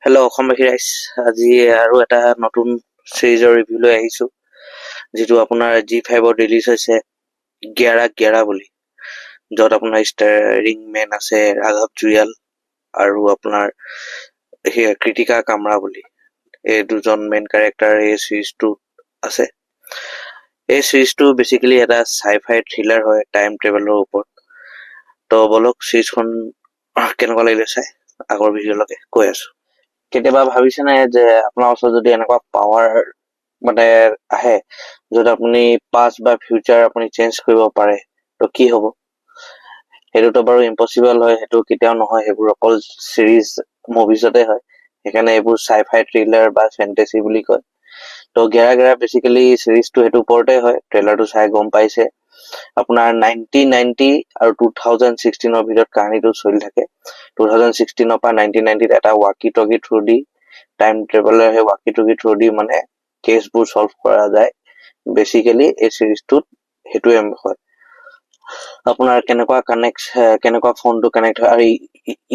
Hello' অসমবাসী ৰাইজ, আজি আৰু এটা নতুন চিৰিজৰ ৰিভিউ লৈ আহিছো, যিটো আপোনাৰ G5ত ৰিলিজ হৈছে 11-11 বুলি, য'ত আপোনাৰ ষ্টাৰিং মেন আছে ৰাঘৱ জুয়াল আৰু আপোনাৰ কৃতিকা কামৰা বুলি। এই দুজন মেইন কেৰেক্টাৰ এই চিৰিজটোত আছে। এই চিৰিজটো বেচিকেলি এটা চাই-ফাই থ্ৰিলাৰ হয়, টাইম ট্ৰেভেলৰ ওপৰত। তো বলক চিৰিজখন কেনেকুৱা লাগিলে চাই আগৰ ভিডিঅ'লৈকে কৈ আছো। কেতিয়াবা ভাবিছেনে যে আপোনাৰ ওচৰত যদি এনেকুৱা পাৱাৰ মানে আহে, য'ত আপুনি পাষ্ট বা ফিউচাৰ আপুনি চেঞ্জ কৰিব পাৰে, তো কি হ'ব? সেইটোতো বাৰু ইম্পচিবল হয়, সেইটো কেতিয়াও নহয়, সেইবোৰ অকল চিৰিজ মুভিজতে হয়। সেইকাৰণে এইবোৰ চাই-ফাই থ্ৰিলাৰ বা ফেণ্টেচি বুলি কয়। তো 11-11 বেচিকেলি চিৰিজটো সেইটো ওপৰতে হয়। ট্ৰেইলাৰটো চাই গম পাইছে। আপোনাৰ 1990 আৰু 2016ৰ ভিতৰত কাহিনীটো চলি থাকে। 2016ৰ পৰা 1990ত এটা ৱাকি টকি থ্ৰু দি টাইম ট্ৰেভেলাৰ, সেই ৱাকি টকি থ্ৰু দি মানে কেছবোৰ সলভ কৰা যায়। বেচিকেলি এই চিৰিজটোত সেইটোৱে হয়। আপোনাৰ কেনেকুৱা ফোনটো কানেক্ট হয়, আৰু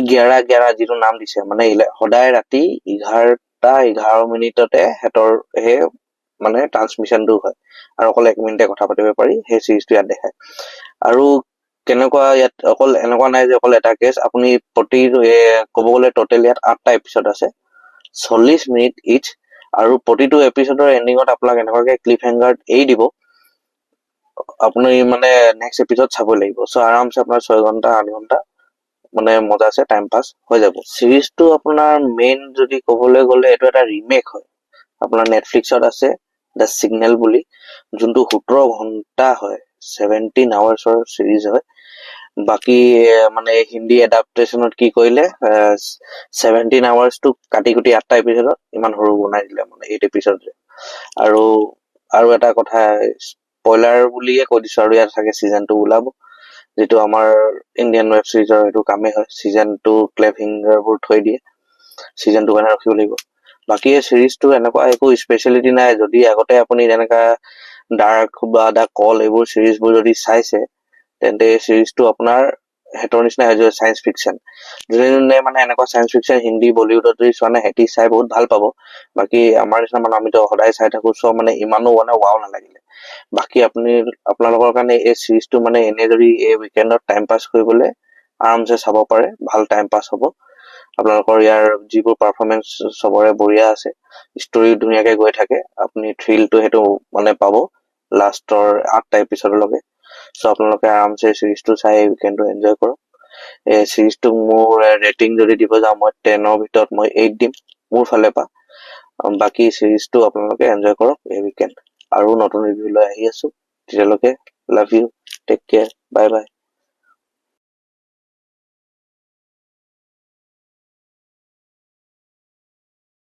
11-11 যিটো নাম দিছে, মানে সদায় ৰাতি 11:11 মিনিটতে সিহঁতৰ সেই মানে ট্ৰান্সমিশনটো হয়, আৰু অকল 1 মিনিটে কথা পাতিব পাৰি। সেই চিৰিজটো ইয়াত দেখায়। আৰু কেনেকুৱা ইয়াত অকল এনেকুৱা নাই যে অকল এটা কেছ, আপুনি ক'ব গ'লে টোটেল ইয়াত 8টা এপিছড আছে, 40 মিনিট ইচ, আৰু প্ৰতিটো এপিছডৰ এণ্ডিঙত আপোনাক এনেকুৱাকে ক্লিপ হেংগাৰত এৰি দিব, আপুনি মানে নেক্সট এপিছড চাব লাগিব। চ' আৰামছে আপোনাৰ 6 ঘন্টা 8 ঘন্টা মানে মজা আছে, টাইম পাছ হৈ যাব। চিৰিজটো আপোনাৰ মেইন যদি ক'বলৈ গ'লে এইটো এটা ৰিমেক হয়। আপোনাৰ নেটফ্লিক্সত আছে দ্য চিগনেল বুলি, যোনটো 17 ঘন্টা হয়, 17 আৱাৰ্ছৰ চিৰিজ হয়। বাকী মানে হিন্দী এডাপ্টেশ্যনত কি কৰিলে, 17 আৱাৰ্ছটো কাটি কুটি 8টা এপিছডত ইমান সৰু বনাই দিলে, মানে 8 এপিছড। আৰু এটা কথা, স্পইলাৰ বুলিয়ে কৈ দিছো, আৰু ইয়াত চাগে ছিজন 2 ওলাব, যিটো আমাৰ ইণ্ডিয়ান ৱেব চিৰিজৰ এইটো কামেই হয়। ছিজন 2 ক্লিপ হেংগাৰবোৰ থৈ দিয়ে, ছিজন 2 কাৰণে ৰখিব লাগিব। বাকী এই চিৰিজটো এনেকুৱা একো স্পেচিয়েলিটি নাই। যদি আগতে আপুনি যেনেকা ডাৰ্ক বা দা কল এইবোৰ চিৰিজবোৰ যদি চাইছে, তেন্তে এই চিৰিজটো আপোনাৰ হেতৰ নিচিনা হৈ যায়, চায়েন্স ফিকশ্যন। যোনে মানে এনেকুৱা চায়েন্স ফিকশ্যন হিন্দী বলিউডত যদি চোৱা নাই, সেতি চাই বহুত ভাল পাব। বাকী আমাৰ নিচিনা মানুহ, আমিতো সদায় চাই থাকো, চ' মানে ইমানো মানে ৱাও নালাগিলে। বাকী আপোনালোকৰ কাৰণে এই চিৰিজটো মানে এনে যদি এই উইকেণ্ডত টাইম পাছ কৰিবলৈ আৰামছে চাব পাৰে, ভাল টাইম পাছ হ'ব আপোনালোকৰ। ইয়াৰ যিবোৰ পাৰফৰ্মেন্স চবৰে বঢ়িয়া আছে, ষ্টৰি ধুনীয়াকে গৈ থাকে, আপুনি থ্ৰিলটো সেইটো মানে পাব লাষ্টৰ 8টা এপিছডলৈকে। চ' আপোনালোকে আৰামছে চিৰিজটো চাই উইকেণ্ডটো এনজয় কৰক। এই চিৰিজটো মোৰ ৰেটিং যদি দিব যাওঁ, মই 10ৰ ভিতৰত মই 8 দিম মোৰ ফালৰ পৰা। বাকী চিৰিজটো আপোনালোকে এনজয় কৰক এই উইকেণ্ড। আৰু নতুন ৰিভিউ লৈ আহি আছো, তেতিয়ালৈকে love you, take care, bye by.